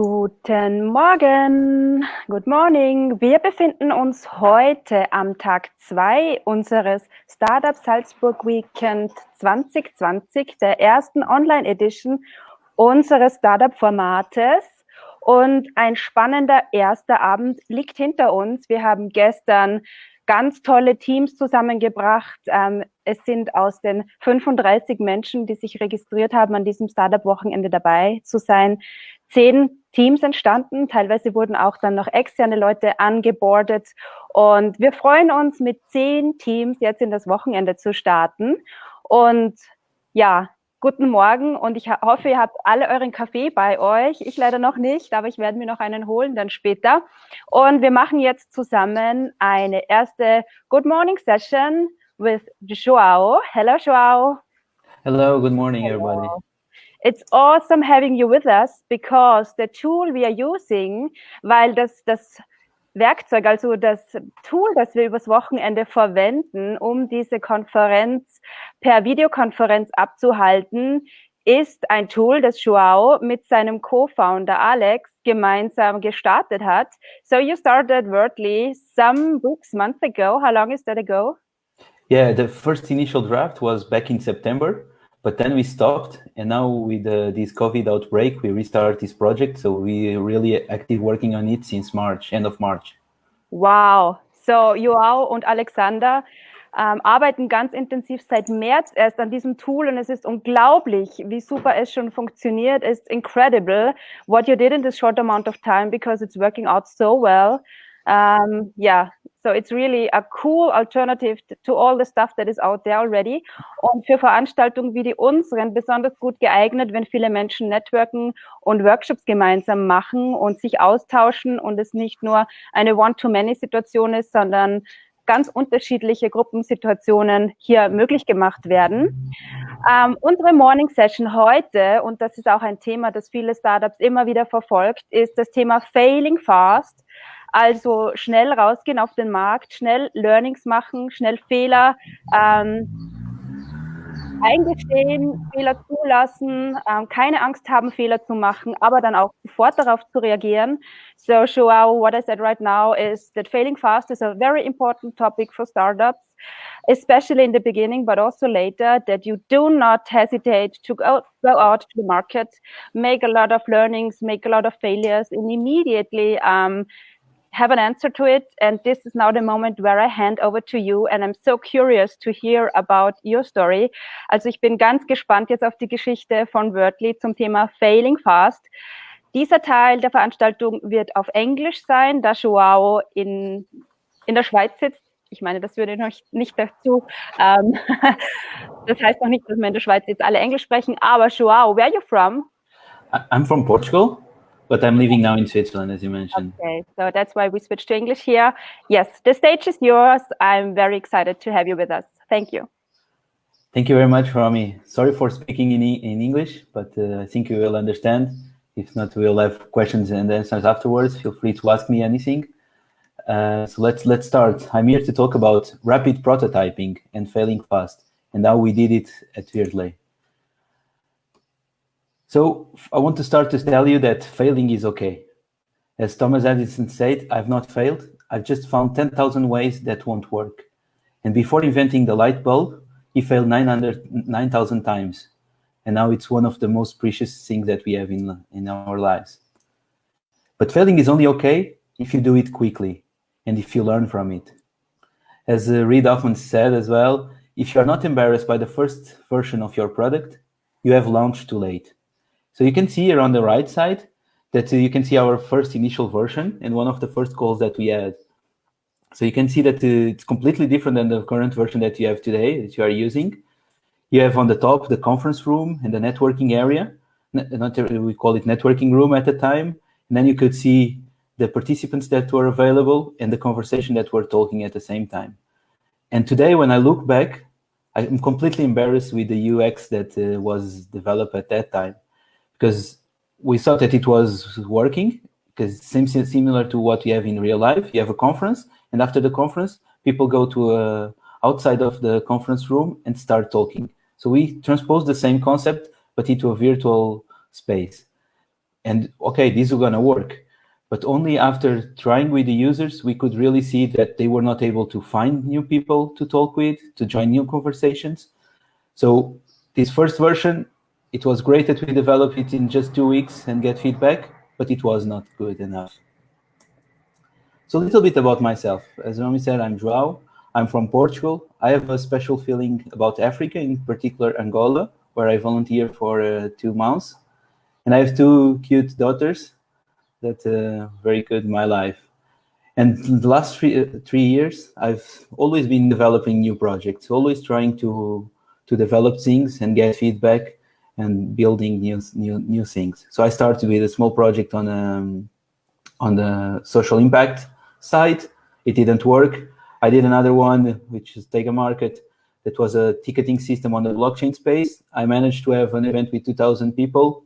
Guten Morgen, good morning. Wir befinden uns heute am Tag 2 unseres Startup Salzburg Weekend 2020, der ersten Online-Edition unseres Startup-Formates. Und ein spannender erster Abend liegt hinter uns. Wir haben gestern ganz tolle Teams zusammengebracht. Es sind aus den 35 Menschen, die sich registriert haben, an diesem Startup-Wochenende dabei zu sein, 10 Teams entstanden. Teilweise wurden auch dann noch externe Leute angeboardet. Und wir freuen uns, mit 10 Teams jetzt in das Wochenende zu starten. Und ja, guten Morgen und ich hoffe, ihr habt alle euren Kaffee bei euch. Ich leider noch nicht, aber ich werde mir noch einen holen dann später. Und wir machen jetzt zusammen eine erste Good Morning Session with Joao. Hello, Joao. Hello, good morning, everybody. It's awesome having you with us because the tool we are using, weil das Werkzeug, also das Tool, das wir übers Wochenende verwenden, um diese Konferenz per Videokonferenz abzuhalten, ist ein Tool, das Joao mit seinem Co-Founder Alex gemeinsam gestartet hat. So you started Wurtly some weeks, months ago. How long is that ago? Yeah, the first initial draft was back in September, but then we stopped, and now with this COVID outbreak, we restart this project. So we really active working on it since March, end of March. Wow. So Joao und Alexander arbeiten ganz intensiv seit März erst an diesem Tool und es ist unglaublich, wie super es schon funktioniert. It's incredible what you did in this short amount of time because it's working out so well. So it's really a cool alternative to all the stuff that is out there already. Und für Veranstaltungen wie die unseren besonders gut geeignet, wenn viele Menschen networken und Workshops gemeinsam machen und sich austauschen und es nicht nur eine One-to-Many-Situation ist, sondern ganz unterschiedliche Gruppensituationen hier möglich gemacht werden. Unsere Morning Session heute, und das ist auch ein Thema, das viele Startups immer wieder verfolgt, ist das Thema Failing Fast. Also schnell rausgehen auf den Markt, schnell Learnings machen, schnell Fehler eingestehen, Fehler zulassen, keine Angst haben, Fehler zu machen, aber dann auch sofort darauf zu reagieren. So, Joao, what I said right now is that failing fast is a very important topic for startups, especially in the beginning, but also later, that you do not hesitate to go out to the market, make a lot of learnings, make a lot of failures, and immediately have an answer to it. And this is now the moment where I hand over to you. And I'm so curious to hear about your story. Also ich bin ganz gespannt jetzt auf die Geschichte von Wertley zum Thema Failing Fast. Dieser Teil der Veranstaltung wird auf Englisch sein, da Joao in der Schweiz sitzt. Ich meine, das würde noch nicht dazu. Das heißt noch nicht, dass wir in der Schweiz jetzt alle Englisch sprechen. Aber Joao, where are you from? I'm from Portugal, but I'm living now in Switzerland, as you mentioned. Okay, so that's why we switched to English here. Yes, the stage is yours. I'm very excited to have you with us. Thank you. Thank you very much, Rami. Sorry for speaking in English, but I think you will understand. If not, we'll have questions and answers afterwards. Feel free to ask me anything. So let's start. I'm here to talk about rapid prototyping and failing fast, and how we did it at Wurtly. So I want to start to tell you that failing is okay. As Thomas Edison said, I've not failed. I've just found 10,000 ways that won't work. And before inventing the light bulb, he failed 9,000 times. And now it's one of the most precious things that we have in our lives. But failing is only okay if you do it quickly and if you learn from it. As Reid Hoffman said as well, if you are not embarrassed by the first version of your product, you have launched too late. So you can see here on the right side that you can see our first initial version and one of the first calls that we had. So you can see that it's completely different than the current version that you have today, that you are using. You have on the top the conference room and the networking area. We call it networking room at the time. And then you could see the participants that were available and the conversation that we're talking at the same time. And today, when I look back, I'm completely embarrassed with the UX that was developed at that time, because we thought that it was working, because it seems similar to what you have in real life. You have a conference, and after the conference, people go to outside of the conference room and start talking. So we transposed the same concept, but into a virtual space. And okay, this is going to work. But only after trying with the users, we could really see that they were not able to find new people to talk with, to join new conversations. So this first version, it was great that we developed it in just 2 weeks and get feedback, but it was not good enough. So a little bit about myself. As Romy said, I'm Drow. I'm from Portugal. I have a special feeling about Africa, in particular Angola, where I volunteer for 2 months. And I have 2 cute daughters that very good in my life. And the last 3 years, I've always been developing new projects, always trying to develop things and get feedback and building new things. So I started with a small project on the social impact side. It didn't work. I did another one, which is Take a Market. That was a ticketing system on the blockchain space. I managed to have an event with 2,000 people.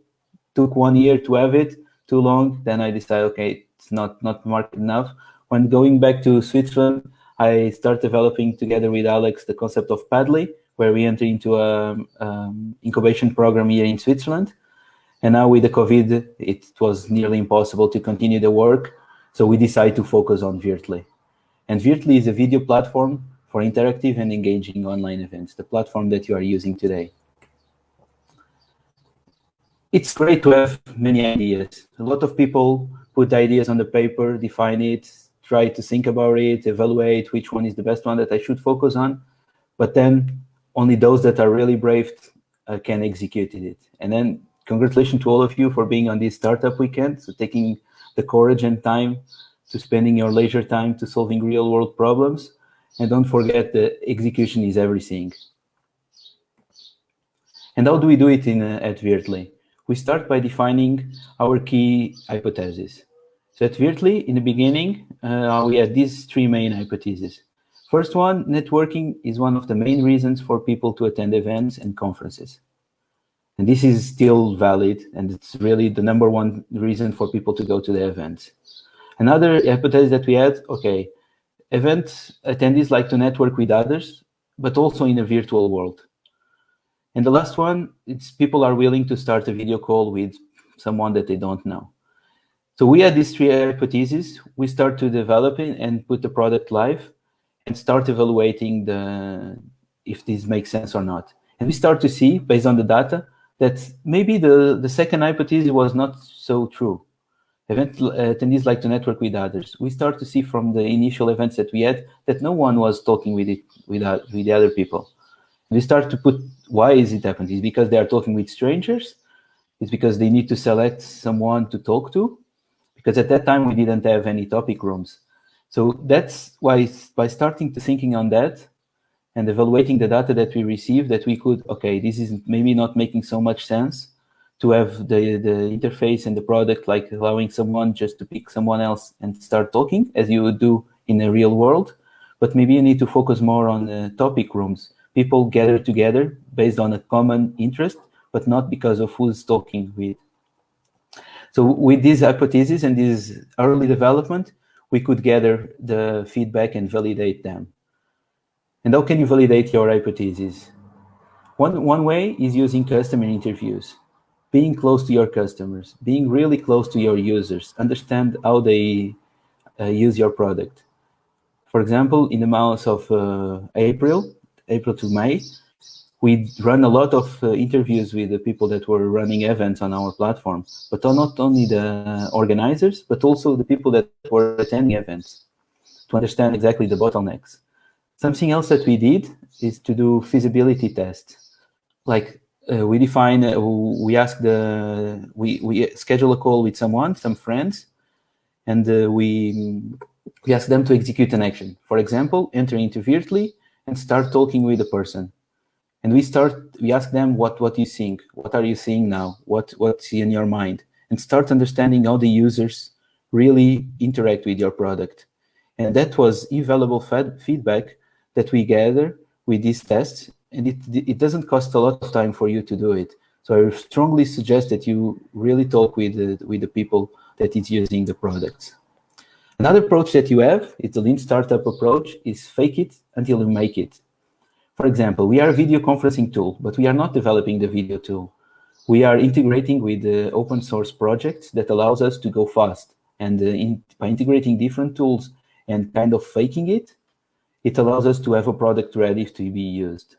Took 1 year to have it, too long. Then I decided, okay, it's not market enough. When going back to Switzerland, I started developing together with Alex the concept of Padley, where we enter into an incubation program here in Switzerland. And now with the COVID, it was nearly impossible to continue the work. So we decided to focus on Wurtly. And Wurtly is a video platform for interactive and engaging online events, the platform that you are using today. It's great to have many ideas. A lot of people put ideas on the paper, define it, try to think about it, evaluate which one is the best one that I should focus on. But then only those that are really brave can execute it. And then congratulations to all of you for being on this startup weekend, so taking the courage and time to spending your leisure time to solving real world problems. And don't forget that execution is everything. And how do we do it at Wurtly? We start by defining our key hypotheses. So at Wurtly, in the beginning, we had these 3 main hypotheses. First one, networking is one of the main reasons for people to attend events and conferences. And this is still valid, and it's really the #1 reason for people to go to the events. Another hypothesis that we had, okay, event attendees like to network with others, but also in a virtual world. And the last one, it's people are willing to start a video call with someone that they don't know. So we had these 3 hypotheses. We start to develop it and put the product live and start evaluating if this makes sense or not. And we start to see, based on the data, that maybe the second hypothesis was not so true. Event attendees like to network with others. We start to see from the initial events that we had that no one was talking with the other people. We start to put, why is it happening? Is it because they are talking with strangers? It's because they need to select someone to talk to? Because at that time, we didn't have any topic rooms. So that's why, by starting to thinking on that and evaluating the data that we received, that we could, okay, this is maybe not making so much sense to have the interface and the product like allowing someone just to pick someone else and start talking as you would do in a real world. But maybe you need to focus more on the topic rooms. People gather together based on a common interest, but not because of who's talking with. So with these hypotheses and this early development, we could gather the feedback and validate them. And how can you validate your hypotheses? One way is using customer interviews, being close to your customers, being really close to your users, understand how they use your product. For example, in the month of April to May, we run a lot of interviews with the people that were running events on our platform, but not only the organizers, but also the people that were attending events to understand exactly the bottlenecks. Something else that we did is to do feasibility tests. Like we define, we schedule a call with someone, some friends, and we ask them to execute an action. For example, enter into Wurtly and start talking with the person. And we ask them what you think, what are you seeing now, what's in your mind, and start understanding how the users really interact with your product. And that was invaluable feedback that we gather with these tests, and it doesn't cost a lot of time for you to do it. So I strongly suggest that you really talk with the people that is using the products. Another approach that you have, it's a lean startup approach, is fake it until you make it. For example, we are a video conferencing tool, but we are not developing the video tool. We are integrating with open source projects that allows us to go fast. And by integrating different tools and kind of faking it, it allows us to have a product ready to be used.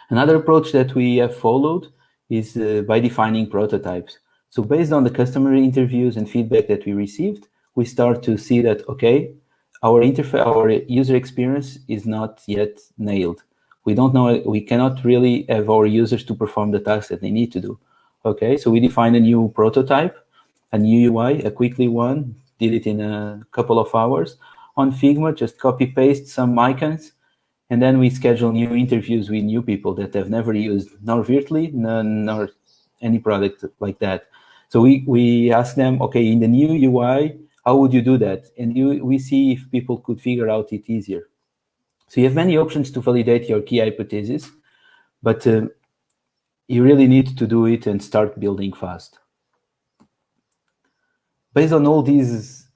Another approach that we have followed is by defining prototypes. So based on the customer interviews and feedback that we received, we start to see that, okay, our user experience is not yet nailed. We don't know, we cannot really have our users to perform the tasks that they need to do. Okay, so we define a new prototype, a new UI, a quickly one, did it in a couple of hours. On Figma, just copy paste some icons, and then we schedule new interviews with new people that have never used nor Wurtly, nor any product like that. So we ask them, okay, in the new UI, how would you do that? And we see if people could figure out it easier. So you have many options to validate your key hypothesis, but you really need to do it and start building fast. Based on all these,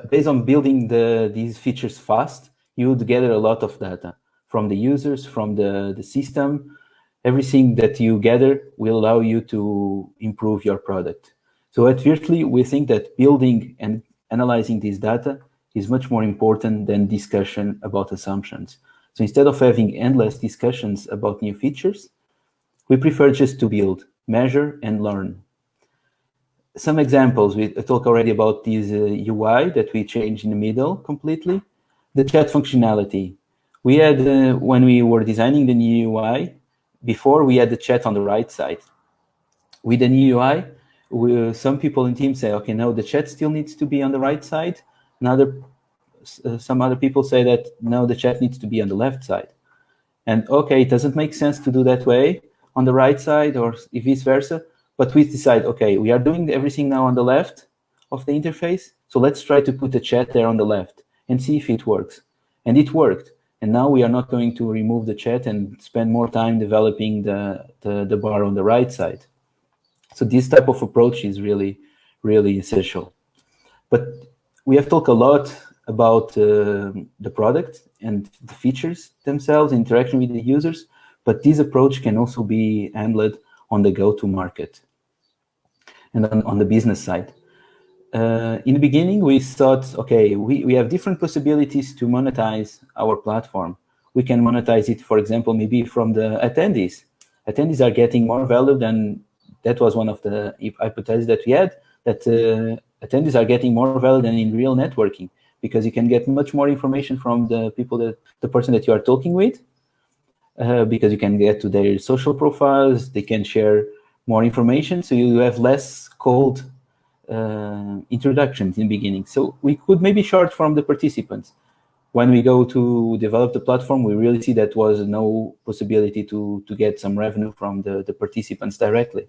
based on building these features fast, you would gather a lot of data from the users, from the system. Everything that you gather will allow you to improve your product. So at Wurtly, we think that building and analyzing this data is much more important than discussion about assumptions. So instead of having endless discussions about new features, we prefer just to build, measure, and learn. Some examples, we talk already about this UI that we changed in the middle completely. The chat functionality. We had, when we were designing the new UI, before we had the chat on the right side. With the new UI, some people in team say, okay, no, the chat still needs to be on the right side. Some other people say that, no, the chat needs to be on the left side. And okay, it doesn't make sense to do that way on the right side or vice versa. But we decide, okay, we are doing everything now on the left of the interface. So let's try to put the chat there on the left and see if it works. And it worked. And now we are not going to remove the chat and spend more time developing the bar on the right side. So this type of approach is really, really essential. But we have talked a lot about the product and the features themselves, interaction with the users, but this approach can also be handled on the go-to-market and on the business side. In the beginning, we thought, okay, we have different possibilities to monetize our platform. We can monetize it, for example, maybe from the attendees. Attendees are getting more value than, that was one of the hypotheses that we had, that attendees are getting more value than in real networking, because you can get much more information from the people, the person that you are talking with, because you can get to their social profiles, they can share more information, so you have less cold introductions in the beginning. So we could maybe short from the participants. When we go to develop the platform, we really see that was no possibility to get some revenue from the participants directly.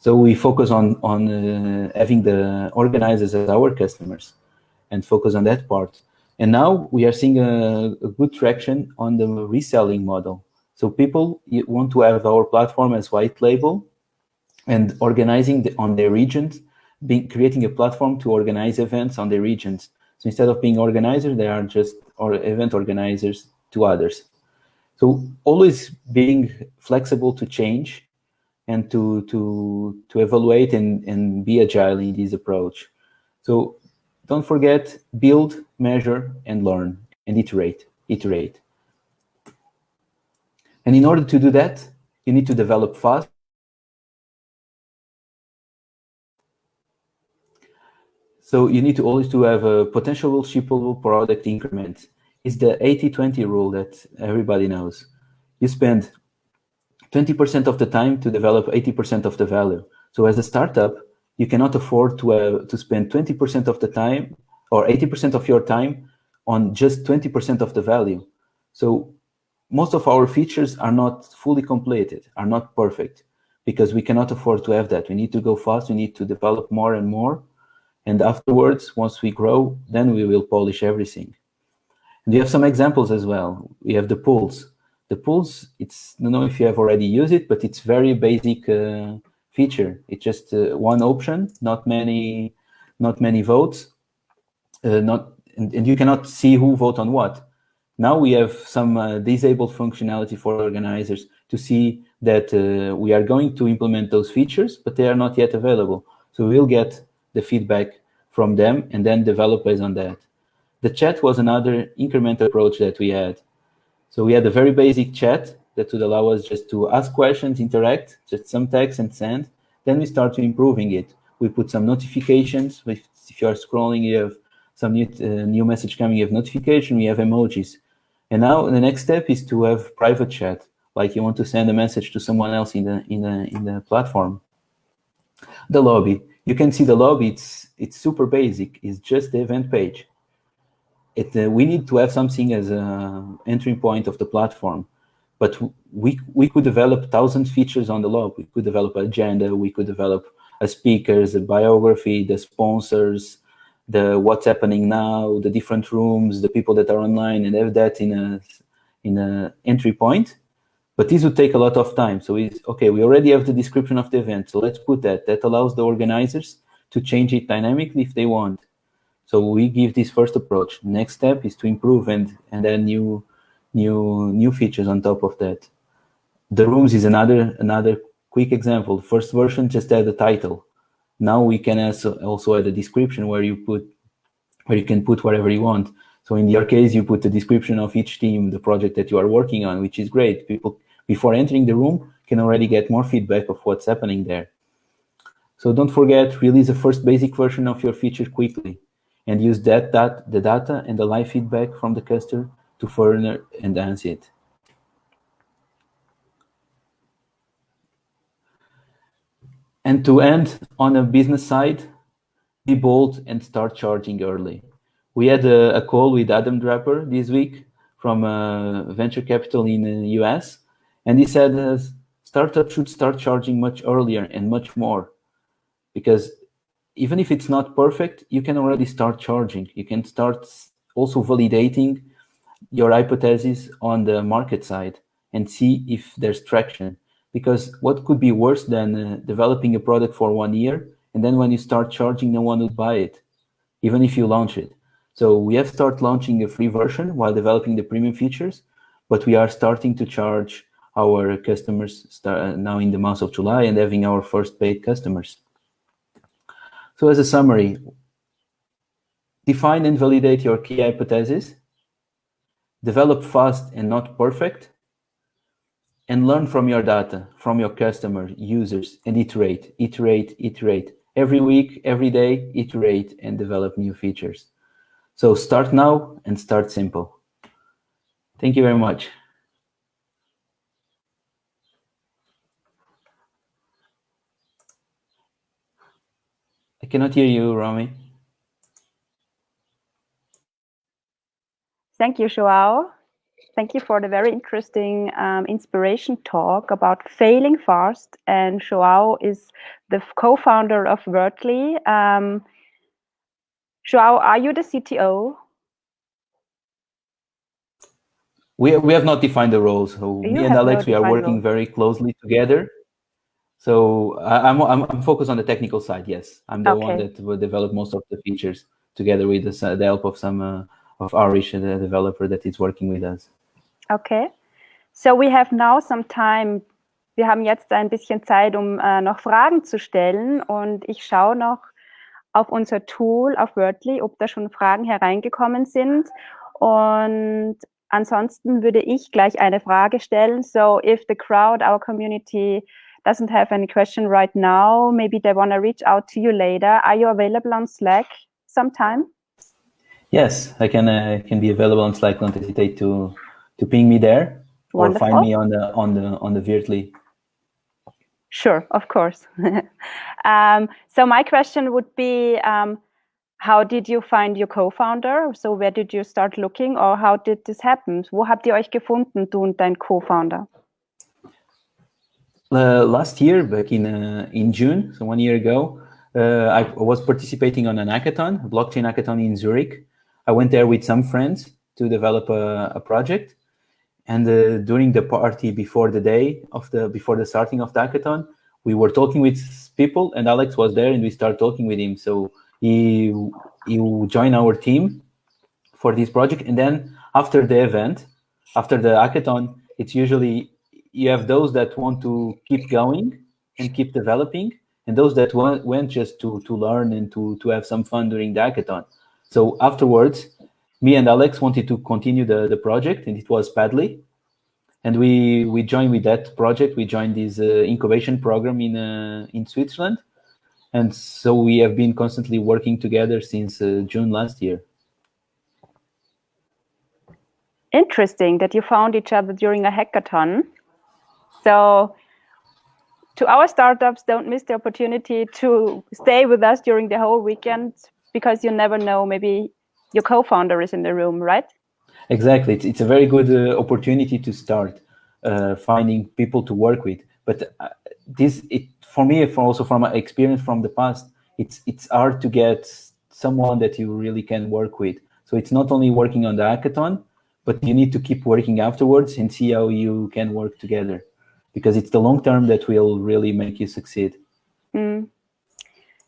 So we focus on having the organizers as our customers and focus on that part. And now we are seeing a good traction on the reselling model. So people want to have our platform as white label and organizing on their regions, creating a platform to organize events on their regions. So instead of being organizers, they are just event organizers to others. So always being flexible to change and to evaluate and be agile in this approach. So don't forget, build, measure, and learn, and iterate. And in order to do that, you need to develop fast. So you need to always have a potential shippable product increment. It's the 80-20 rule that everybody knows. You spend 20% of the time to develop 80% of the value. So as a startup, you cannot afford to spend 20% of the time or 80% of your time on just 20% of the value. So most of our features are not fully completed, are not perfect, because we cannot afford to have that. We need to go fast, we need to develop more and more. And afterwards, once we grow, then we will polish everything. And we have some examples as well. We have the pools. The pools, I don't know if you have already used it, but it's very basic feature. It's just one option, not many votes, and you cannot see who vote on what. Now we have some disabled functionality for organizers to see that we are going to implement those features, but they are not yet available. So we'll get the feedback from them and then develop based on that. The chat was another increment approach that we had. So we had a very basic chat that would allow us just to ask questions, interact, just some text and send. Then we start improving it. We put some notifications. If you are scrolling, you have some new message coming, you have notification, we have emojis. And now the next step is to have private chat, like you want to send a message to someone else in the platform. The lobby. You can see the lobby, it's super basic. It's just the event page. We need to have something as an entry point of the platform. But we could develop 1,000 features on the log. We could develop an agenda. We could develop a speakers, a biography, the sponsors, the what's happening now, the different rooms, the people that are online, and have that in a entry point. But this would take a lot of time. So okay, we already have the description of the event. So let's put that. That allows the organizers to change it dynamically if they want. So we give this first approach. Next step is to improve and then new features on top of that. The rooms is another quick example. The first version just had a title. Now we can also add a description where you can put whatever you want. So in your case, you put the description of each team, the project that you are working on, which is great. People, before entering the room, can already get more feedback of what's happening there. So don't forget, release the first basic version of your feature quickly and use the data and the live feedback from the customer to further enhance it. And to end on a business side, be bold and start charging early. We had a call with Adam Draper this week from venture capital in the US, and he said startups should start charging much earlier and much more, because even if it's not perfect, you can already start charging. You can start also validating your hypothesis on the market side and see if there's traction. Because what could be worse than developing a product for 1 year, and then when you start charging, no one would buy it, even if you launch it. So we have started launching a free version while developing the premium features, but we are starting to charge our customers now in the month of July and having our first paid customers. So as a summary, define and validate your key hypothesis, develop fast and not perfect, and learn from your data, from your customer, users, and iterate. Every week, every day, iterate and develop new features. So start now and start simple. Thank you very much. I cannot hear you, Rami. Thank you, Joao. Thank you for the very interesting inspiration talk about failing fast. And Joao is the co-founder of Wertley. Joao, are you the CTO? We have not defined the roles. So me and Alex, we are working very closely together. So I'm focused on the technical side. Yes, I'm the one that will develop most of the features together with the help of some of Arish, the developer that is working with us. Okay, so we have now some time. Wir haben jetzt ein bisschen Zeit, um noch Fragen zu stellen, und ich schaue noch auf unser Tool, auf Wurtly, ob da schon Fragen hereingekommen sind, und ansonsten würde ich gleich eine Frage stellen. So if the crowd, our community, doesn't have any question right now, maybe they want to reach out to you later. Are you available on Slack sometime? Yes, I can be available on Slack. Don't hesitate to ping me there. Wonderful. Or find me on the Wertley. Sure, of course. So my question would be, how did you find your co-founder? So where did you start looking, or how did this happen? Wo habt ihr euch gefunden, du und dein Co-founder? Last year, back in June, so 1 year ago, I was participating on an hackathon, a blockchain hackathon in Zurich. I went there with some friends to develop a project. And during the party before the starting of the hackathon, we were talking with people, and Alex was there, and we started talking with him. So he joined our team for this project. And then after the event, after the hackathon, it's usually you have those that want to keep going and keep developing, and those that went just to learn and to have some fun during the hackathon. So afterwards, me and Alex wanted to continue the project, and it was Padley. And we joined with that project. We joined this incubation program in Switzerland. And so we have been constantly working together since June last year. Interesting that you found each other during a hackathon. So to our startups, don't miss the opportunity to stay with us during the whole weekend, because you never know, maybe your co-founder is in the room, right? Exactly. It's a very good opportunity to start finding people to work with. But for me, also from my experience from the past, it's hard to get someone that you really can work with. So it's not only working on the hackathon, but you need to keep working afterwards and see how you can work together, because it's the long term that will really make you succeed.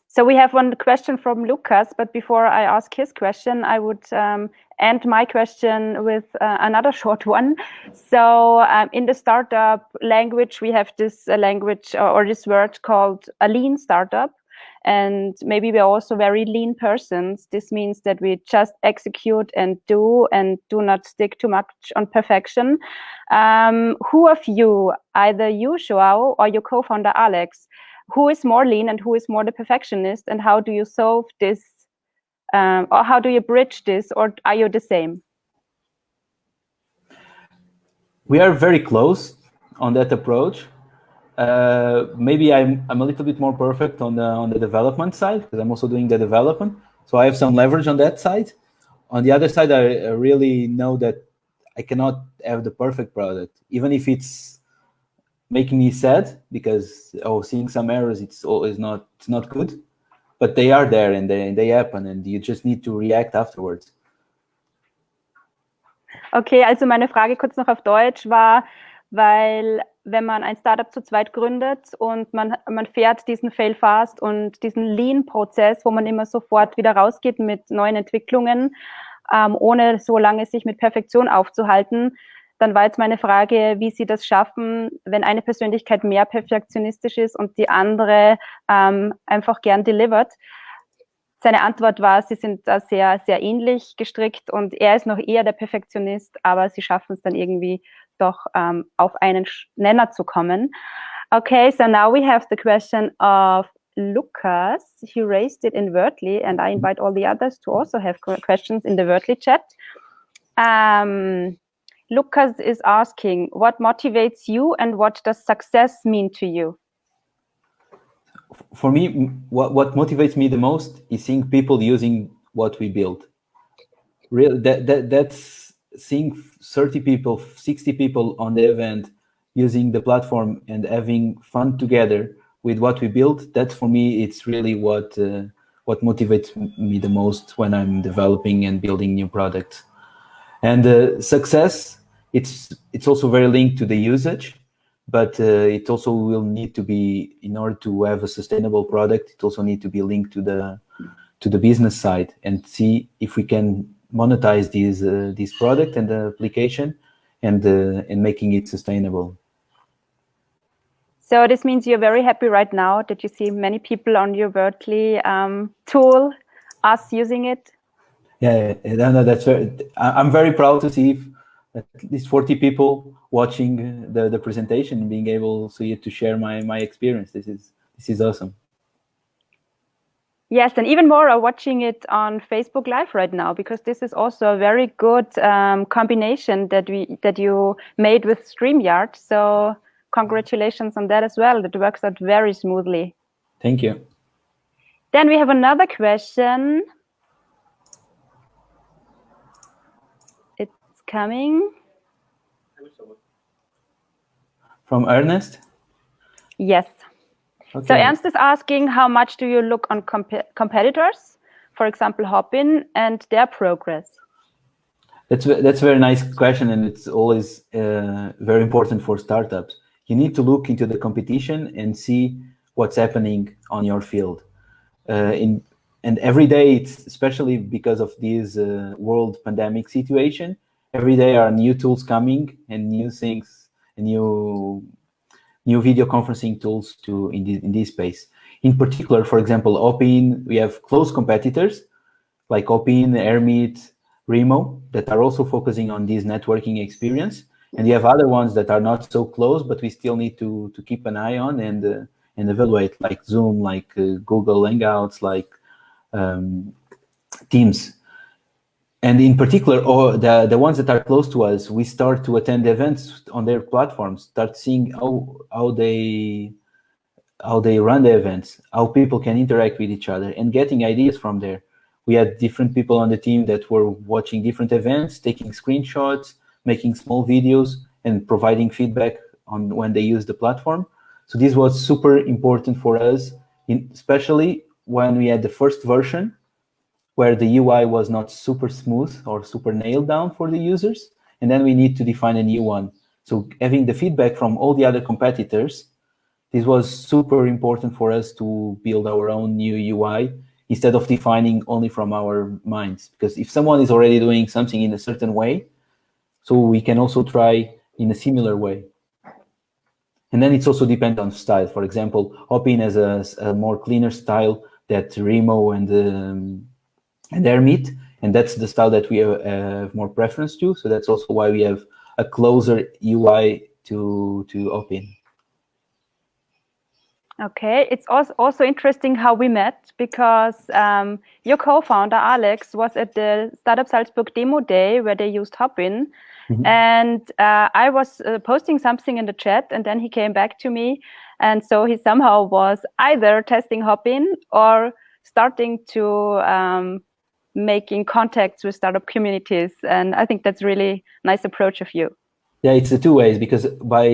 So we have one question from Lucas, but before I ask his question, I would end my question with another short one. So in the startup language, we have this language or this word called a lean startup. And maybe we're also very lean persons. This means that we just execute and do not stick too much on perfection. Who of you, either you, Joao, or your co-founder, Alex, who is more lean and who is more the perfectionist, and how do you solve this, or how do you bridge this, or are you the same? We are very close on that approach. Maybe I'm a little bit more perfect on the development side, because I'm also doing the development, so I have some leverage on that side. On the other side, I really know that I cannot have the perfect product, even if it's making me sad, because seeing some errors, it's not good, but they are there and they happen, and you just need to react afterwards. Okay, also meine Frage kurz noch auf Deutsch war, weil wenn man ein Startup zu zweit gründet und man fährt diesen Fail Fast und diesen Lean-Prozess, wo man immer sofort wieder rausgeht mit neuen Entwicklungen, ohne so lange sich mit Perfektion aufzuhalten, dann war jetzt meine Frage, wie Sie das schaffen, wenn eine Persönlichkeit mehr perfektionistisch ist und die andere einfach gern delivert. Seine Antwort war, sie sind da sehr, sehr ähnlich gestrickt und er ist noch eher der Perfektionist, aber sie schaffen es dann irgendwie doch auf einen Nenner zu kommen. Okay, so now we have the question of Lucas. He raised it in Wurtly, and I invite all the others to also have questions in the Wurtly chat. Lucas is asking, what motivates you and what does success mean to you? For me, what motivates me the most is seeing people using what we build. Really, that's seeing 30 people, 60 people on the event using the platform and having fun together with what we built. That for me, it's really what motivates me the most when I'm developing and building new products. And success, it's also very linked to the usage, but it also will need to be, in order to have a sustainable product, it also need to be linked to the business side and see if we can monetize this product and the application and making it sustainable. So this means you're very happy right now that you see many people on your Wertley tool, us using it. Yeah, no, that's I'm very proud to see at least 40 people watching the presentation and being able to share my experience. This is awesome. Yes, and even more are watching it on Facebook Live right now, because this is also a very good combination that you made with StreamYard. So congratulations on that as well. That works out very smoothly. Thank you. Then we have another question. It's coming. From Ernest? Yes. Okay. So Ernst is asking, how much do you look on competitors, for example, HopIn, and their progress? That's a very nice question, and it's always very important for startups. You need to look into the competition and see what's happening on your field. And every day, it's especially because of this world pandemic situation, every day are new tools coming and new things new video conferencing tools in this space. In particular, for example, HopIn, we have close competitors like HopIn, Airmeet, Remo that are also focusing on this networking experience. And you have other ones that are not so close, but we still need to keep an eye on and evaluate, like Zoom, like Google Hangouts, like Teams. And in particular, the ones that are close to us, we start to attend events on their platforms, start seeing how they run the events, how people can interact with each other, and getting ideas from there. We had different people on the team that were watching different events, taking screenshots, making small videos, and providing feedback on when they use the platform. So this was super important for us, especially when we had the first version, where the UI was not super smooth or super nailed down for the users, and then we need to define a new one. So having the feedback from all the other competitors, this was super important for us to build our own new UI instead of defining only from our minds. Because if someone is already doing something in a certain way, so we can also try in a similar way. And then it's also depends on style. For example, HopIn has a more cleaner style that Remo and Airmeet, and that's the style that we have more preference to. So that's also why we have a closer UI to HopIn. Okay, it's also interesting how we met, because your co-founder Alex was at the Startup Salzburg demo day where they used HopIn, and I was posting something in the chat, and then he came back to me, and so he somehow was either testing HopIn or starting to making contacts with startup communities, and I think that's really nice approach of you. Yeah, it's the two ways, because by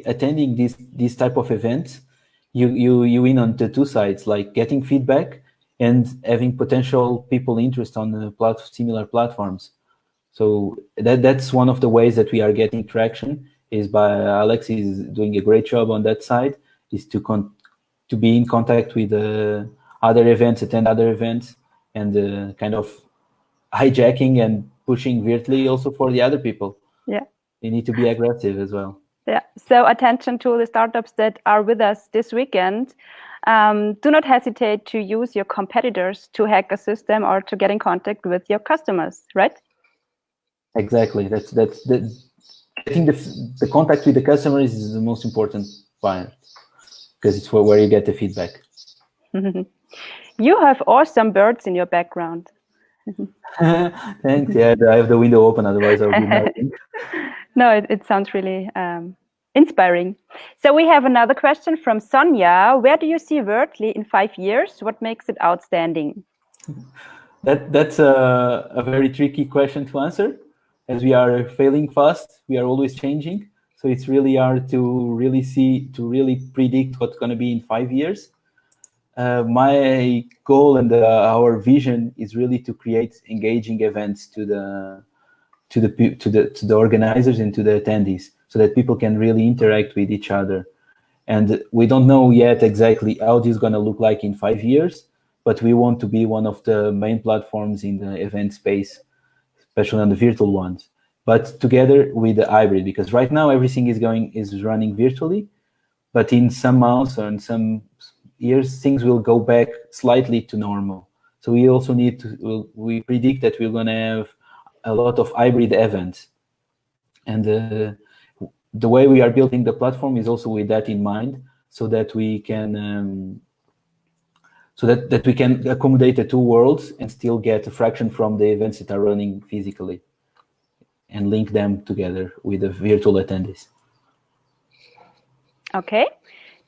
attending this type of events, you win on the two sides, like getting feedback and having potential people interest on the similar platforms. So that's one of the ways that we are getting traction, is by Alex is doing a great job on that side, is to be in contact with other events, attend other events, and kind of hijacking and pushing Wurtly also for the other people. Yeah, you need to be aggressive as well. Yeah, so attention to the startups that are with us this weekend. Do not hesitate to use your competitors to hack a system or to get in contact with your customers, right? Exactly. That's I think the contact with the customers is the most important part, because it's where you get the feedback. You have awesome birds in your background. Thanks. Yeah, I have the window open, otherwise I would be melting. No, it sounds really inspiring. So we have another question from Sonia. Where do you see Wurtly in 5 years? What makes it outstanding? That's a very tricky question to answer, as we are failing fast. We are always changing. So it's really hard to really predict what's going to be in 5 years. My goal and our vision is really to create engaging events to the organizers and to the attendees, so that people can really interact with each other. And we don't know yet exactly how this is going to look like in 5 years, but we want to be one of the main platforms in the event space, especially on the virtual ones, but together with the hybrid, because right now everything is running virtually, but in some months or in some years, things will go back slightly to normal. So we also we predict that we're going to have a lot of hybrid events. And the way we are building the platform is also with that in mind, so that we can that we can accommodate the two worlds and still get a fraction from the events that are running physically, and link them together with the virtual attendees. Okay.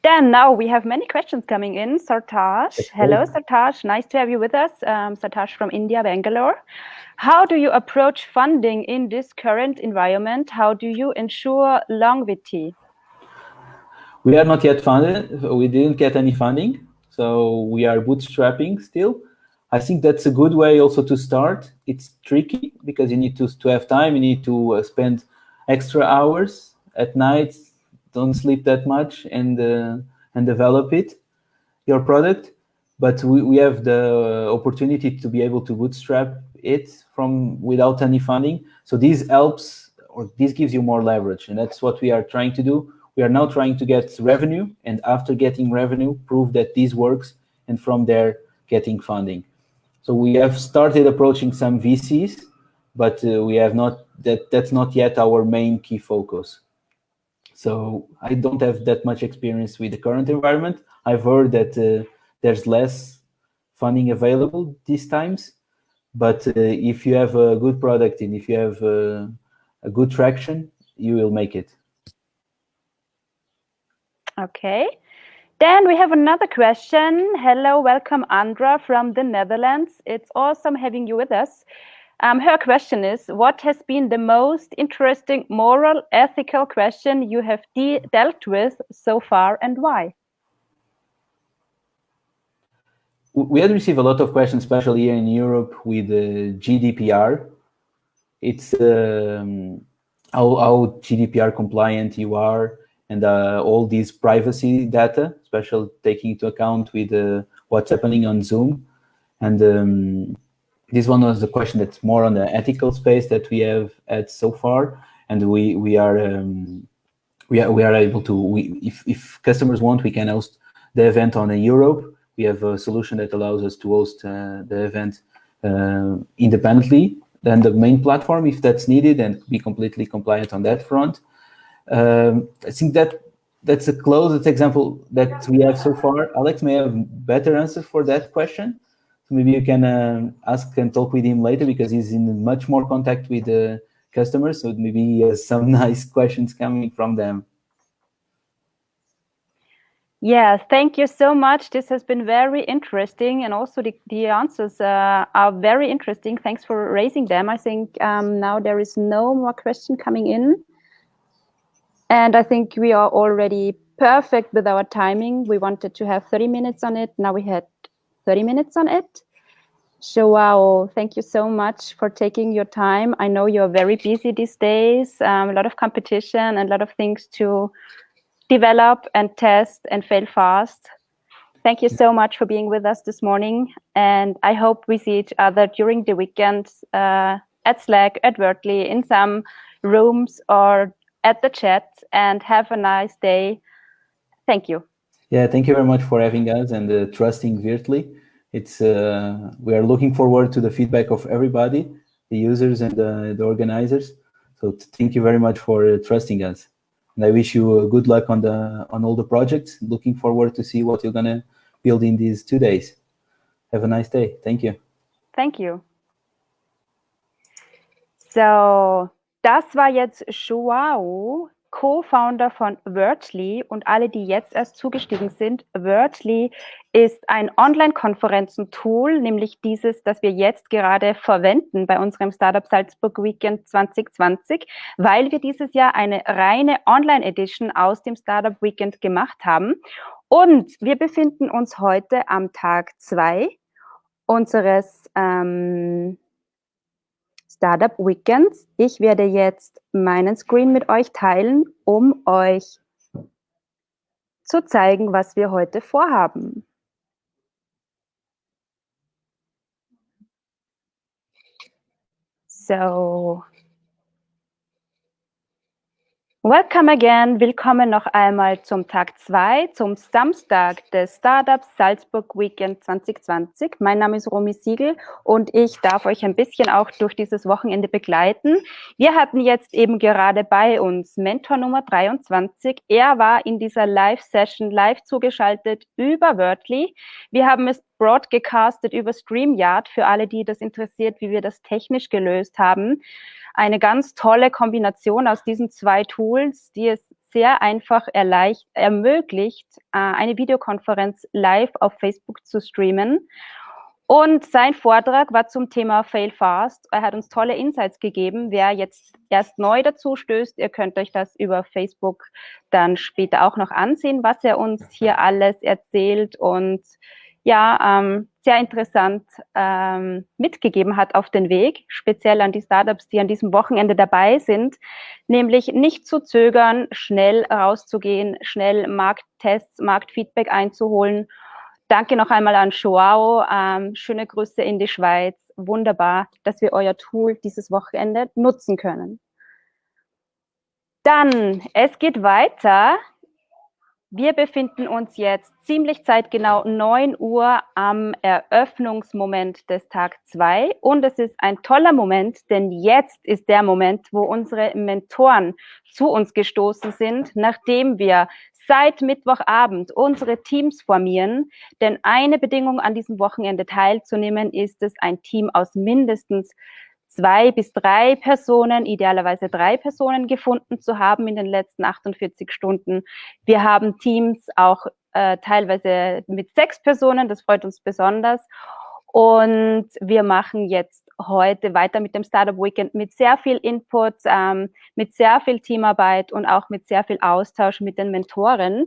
Then now we have many questions coming in. Sartaj. Hello, Sartaj. Nice to have you with us. Sartaj from India, Bangalore. How do you approach funding in this current environment? How do you ensure longevity? We are not yet funded. We didn't get any funding, so we are bootstrapping still. I think that's a good way also to start. It's tricky because you need to have time. You need to spend extra hours at night. Don't sleep that much and develop your product. But we have the opportunity to be able to bootstrap it without any funding. So this helps or this gives you more leverage, and that's what we are trying to do. We are now trying to get revenue, and after getting revenue, prove that this works, and from there getting funding. So we have started approaching some VCs, but we have not. That's not yet our main key focus. So I don't have that much experience with the current environment. I've heard that there's less funding available these times, but if you have a good product and if you have a good traction, you will make it. Okay. Then we have another question. Hello, welcome Andra from the Netherlands. It's awesome having you with us. Her question is, what has been the most interesting moral, ethical question you have dealt with so far, and why? We had received a lot of questions, especially here in Europe with GDPR. It's how GDPR compliant you are, and all these privacy data, especially taking into account with what's happening on Zoom. And this one was the question that's more on the ethical space that we have had so far, and we are able to. If customers want, we can host the event on Europe. We have a solution that allows us to host the event independently than the main platform if that's needed, and be completely compliant on that front. I think that's a closest example that we have so far. Alex may have better answer for that question. So maybe you can ask and talk with him later, because he's in much more contact with the customers. So maybe he has some nice questions coming from them. Yeah, thank you so much. This has been very interesting, and also the answers are very interesting. Thanks for raising them. I think now there is no more question coming in. And I think we are already perfect with our timing. We wanted to have 30 minutes on it. Now we had 30 minutes on it. Joao, thank you so much for taking your time. I know you're very busy these days, a lot of competition and a lot of things to develop and test and fail fast. Thank you so much for being with us this morning. And I hope we see each other during the weekends at Slack, at Wertley, in some rooms or at the chat, and have a nice day. Thank you. Yeah, thank you very much for having us and trusting Wurtly. It's we are looking forward to the feedback of everybody, the users and the organizers. So thank you very much for trusting us. And I wish you good luck on all the projects. Looking forward to see what you're gonna build in these 2 days. Have a nice day. Thank you. Thank you. So, das war jetzt Joao, Co-Founder von Wertley, und alle, die jetzt erst zugestiegen sind. Wertley ist ein Online-Konferenzen-Tool, nämlich dieses, das wir jetzt gerade verwenden bei unserem Startup Salzburg Weekend 2020, weil wir dieses Jahr eine reine Online-Edition aus dem Startup Weekend gemacht haben. Und wir befinden uns heute am Tag 2 unseres Startup Weekends. Ich werde jetzt meinen Screen mit euch teilen, um euch zu zeigen, was wir heute vorhaben. So, welcome again. Willkommen noch einmal zum Tag 2, zum Samstag des Startups Salzburg Weekend 2020. Mein Name ist Romy Siegel und ich darf euch ein bisschen auch durch dieses Wochenende begleiten. Wir hatten jetzt eben gerade bei uns Mentor Nummer 23. Er war in dieser Live-Session live zugeschaltet über Wertley. Wir haben es broadcastet über StreamYard für alle, die das interessiert, wie wir das technisch gelöst haben. Eine ganz tolle Kombination aus diesen zwei Tools, die es sehr einfach ermöglicht, eine Videokonferenz live auf Facebook zu streamen. Und sein Vortrag war zum Thema Fail Fast. Er hat uns tolle Insights gegeben. Wer jetzt erst neu dazu stößt, ihr könnt euch das über Facebook dann später auch noch ansehen, was er uns hier alles erzählt und ja, sehr interessant mitgegeben hat auf den Weg, speziell an die Startups, die an diesem Wochenende dabei sind, nämlich nicht zu zögern, schnell rauszugehen, schnell Markttests, Marktfeedback einzuholen. Danke noch einmal an Joao, schöne Grüße in die Schweiz, wunderbar, dass wir euer Tool dieses Wochenende nutzen können. Dann, es geht weiter. Wir befinden uns jetzt ziemlich zeitgenau 9 Uhr am Eröffnungsmoment des Tag 2 und es ist ein toller Moment, denn jetzt ist der Moment, wo unsere Mentoren zu uns gestoßen sind, nachdem wir seit Mittwochabend unsere Teams formieren, denn eine Bedingung an diesem Wochenende teilzunehmen ist es, ein Team aus mindestens 2 bis 3 Personen, idealerweise 3 Personen gefunden zu haben in den letzten 48 Stunden. Wir haben Teams auch teilweise mit 6 Personen, das freut uns besonders. Und wir machen jetzt heute weiter mit dem Startup Weekend mit sehr viel Input, mit sehr viel Teamarbeit und auch mit sehr viel Austausch mit den Mentoren.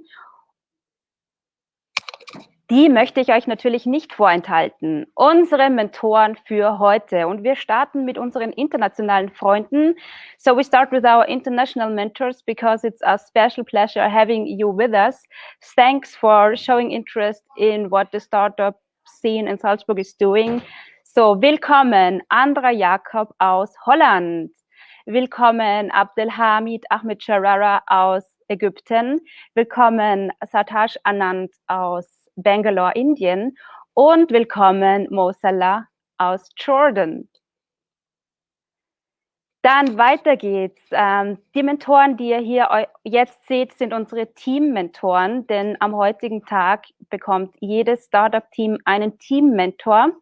Die möchte ich euch natürlich nicht vorenthalten. Unsere Mentoren für heute. Und wir starten mit unseren internationalen Freunden. So we start with our international mentors because it's a special pleasure having you with us. Thanks for showing interest in what the startup scene in Salzburg is doing. So willkommen Andra Jakob aus Holland. Willkommen Abdelhamid Ahmed Sharara aus Ägypten. Willkommen Satash Anand aus Bangalore, Indien und willkommen Mo Salah aus Jordan. Dann weiter geht's. Die Mentoren, die ihr hier jetzt seht, sind unsere Team-Mentoren, denn am heutigen Tag bekommt jedes Startup-Team einen Team-Mentor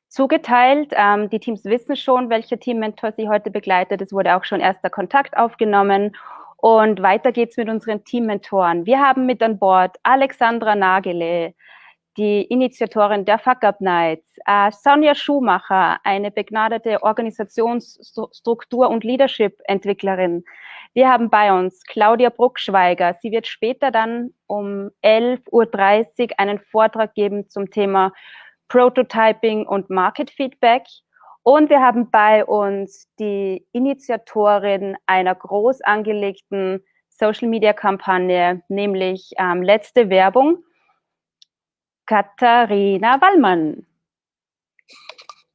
zugeteilt. Die Teams wissen schon, welcher Team-Mentor sie heute begleitet. Es wurde auch schon erster Kontakt aufgenommen. Und weiter geht's mit unseren Team-Mentoren. Wir haben mit an Bord Alexandra Nagele, die Initiatorin der Fuck Up Nights, Sonja Schumacher, eine begnadete Organisationsstruktur- und Leadership-Entwicklerin. Wir haben bei uns Claudia Bruckschweiger. Sie wird später dann um 11:30 Uhr einen Vortrag geben zum Thema Prototyping und Market Feedback. Und wir haben bei uns die Initiatorin einer groß angelegten Social-Media-Kampagne, nämlich letzte Werbung, Katharina Wallmann.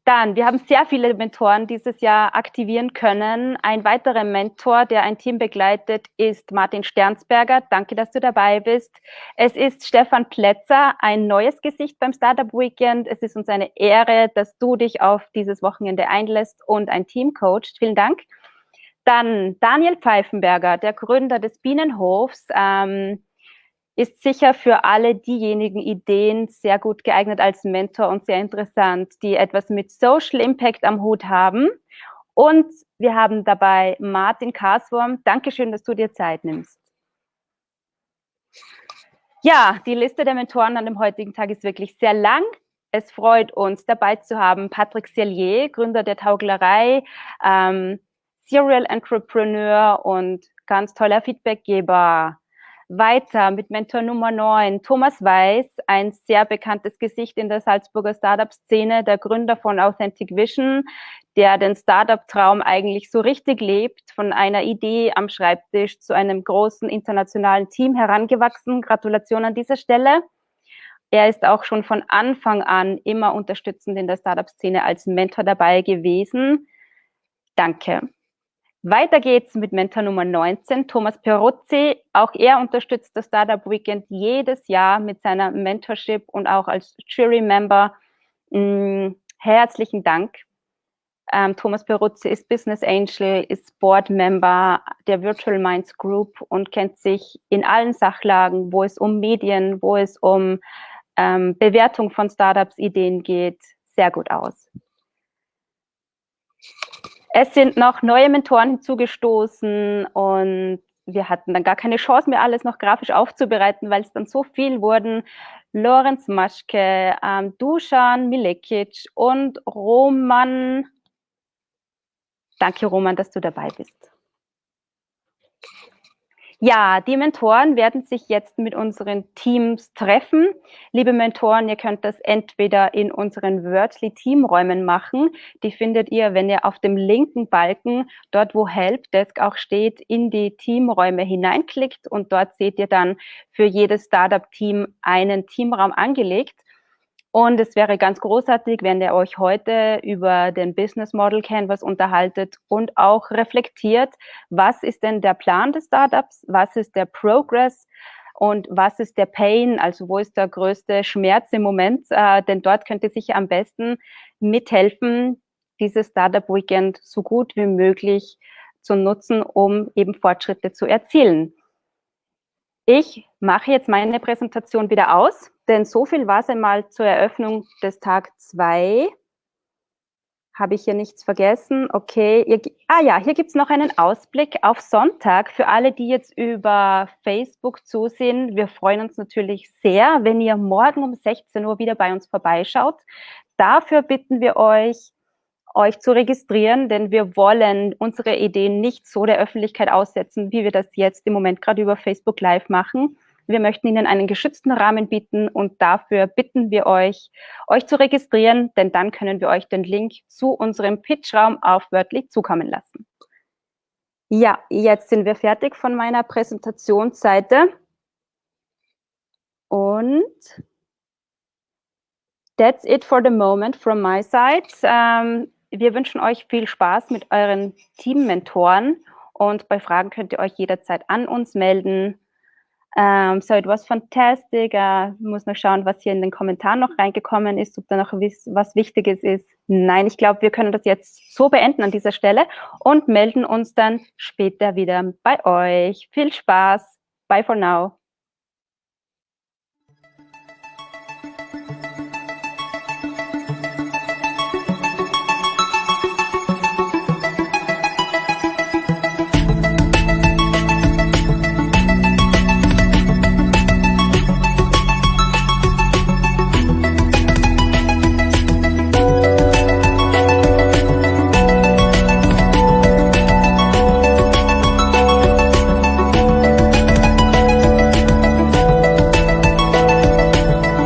Dann, wir haben sehr viele Mentoren dieses Jahr aktivieren können. Ein weiterer Mentor, der ein Team begleitet, ist Martin Sternsberger. Danke, dass du dabei bist. Es ist Stefan Plätzer, ein neues Gesicht beim Startup Weekend. Es ist uns eine Ehre, dass du dich auf dieses Wochenende einlässt und ein Team coachst. Vielen Dank. Dann Daniel Pfeifenberger, der Gründer des Bienenhofs, ist sicher für alle diejenigen Ideen sehr gut geeignet als Mentor und sehr interessant, die etwas mit Social Impact am Hut haben. Und wir haben dabei Martin Karswurm. Dankeschön, dass du dir Zeit nimmst. Ja, die Liste der Mentoren an dem heutigen Tag ist wirklich sehr lang. Es freut uns, dabei zu haben Patrick Sellier, Gründer der Tauglerei, Serial Entrepreneur und ganz toller Feedbackgeber. Weiter mit Mentor Nummer 9, Thomas Weiß, ein sehr bekanntes Gesicht in der Salzburger Startup-Szene, der Gründer von Authentic Vision, der den Startup-Traum eigentlich so richtig lebt, von einer Idee am Schreibtisch zu einem großen internationalen Team herangewachsen. Gratulation an dieser Stelle. Er ist auch schon von Anfang an immer unterstützend in der Startup-Szene als Mentor dabei gewesen. Danke. Weiter geht's mit Mentor Nummer 19, Thomas Peruzzi. Auch er unterstützt das Startup Weekend jedes Jahr mit seiner Mentorship und auch als Jury-Member. Herzlichen Dank. Thomas Peruzzi ist Business Angel, ist Board-Member der Virtual Minds Group und kennt sich in allen Sachlagen, wo es um Medien, wo es um Bewertung von Startups, Ideen geht, sehr gut aus. Es sind noch neue Mentoren hinzugestoßen und wir hatten dann gar keine Chance mehr, alles noch grafisch aufzubereiten, weil es dann so viel wurden. Lorenz Maschke, Dusan Milekic und Roman. Danke, Roman, dass du dabei bist. Ja, die Mentoren werden sich jetzt mit unseren Teams treffen. Liebe Mentoren, ihr könnt das entweder in unseren Wurtly-Teamräumen machen. Die findet ihr, wenn ihr auf dem linken Balken, dort wo Helpdesk auch steht, in die Teamräume hineinklickt und dort seht ihr dann für jedes Startup-Team einen Teamraum angelegt. Und es wäre ganz großartig, wenn ihr euch heute über den Business Model Canvas unterhaltet und auch reflektiert, was ist denn der Plan des Startups, was ist der Progress und was ist der Pain, also wo ist der größte Schmerz im Moment, denn dort könnt ihr sicher am besten mithelfen, dieses Startup Weekend so gut wie möglich zu nutzen, um eben Fortschritte zu erzielen. Ich mache jetzt meine Präsentation wieder aus, denn so viel war es einmal zur Eröffnung des Tag 2. Habe ich hier nichts vergessen? Okay. Hier gibt es noch einen Ausblick auf Sonntag für alle, die jetzt über Facebook zusehen. Wir freuen uns natürlich sehr, wenn ihr morgen um 16 Uhr wieder bei uns vorbeischaut. Dafür bitten wir euch zu registrieren, denn wir wollen unsere Ideen nicht so der Öffentlichkeit aussetzen, wie wir das jetzt im Moment gerade über Facebook Live machen. Wir möchten Ihnen einen geschützten Rahmen bieten und dafür bitten wir euch zu registrieren, denn dann können wir euch den Link zu unserem Pitchraum auf Wurtly zukommen lassen. Ja, jetzt sind wir fertig von meiner Präsentationsseite und that's it for the moment from my side. Wir wünschen euch viel Spaß mit euren Team-Mentoren und bei Fragen könnt ihr euch jederzeit an uns melden. So it was fantastic. Muss noch schauen, was hier in den Kommentaren noch reingekommen ist, ob da noch was Wichtiges ist. Nein, ich glaube, wir können das jetzt so beenden an dieser Stelle und melden uns dann später wieder bei euch. Viel Spaß. Bye for now.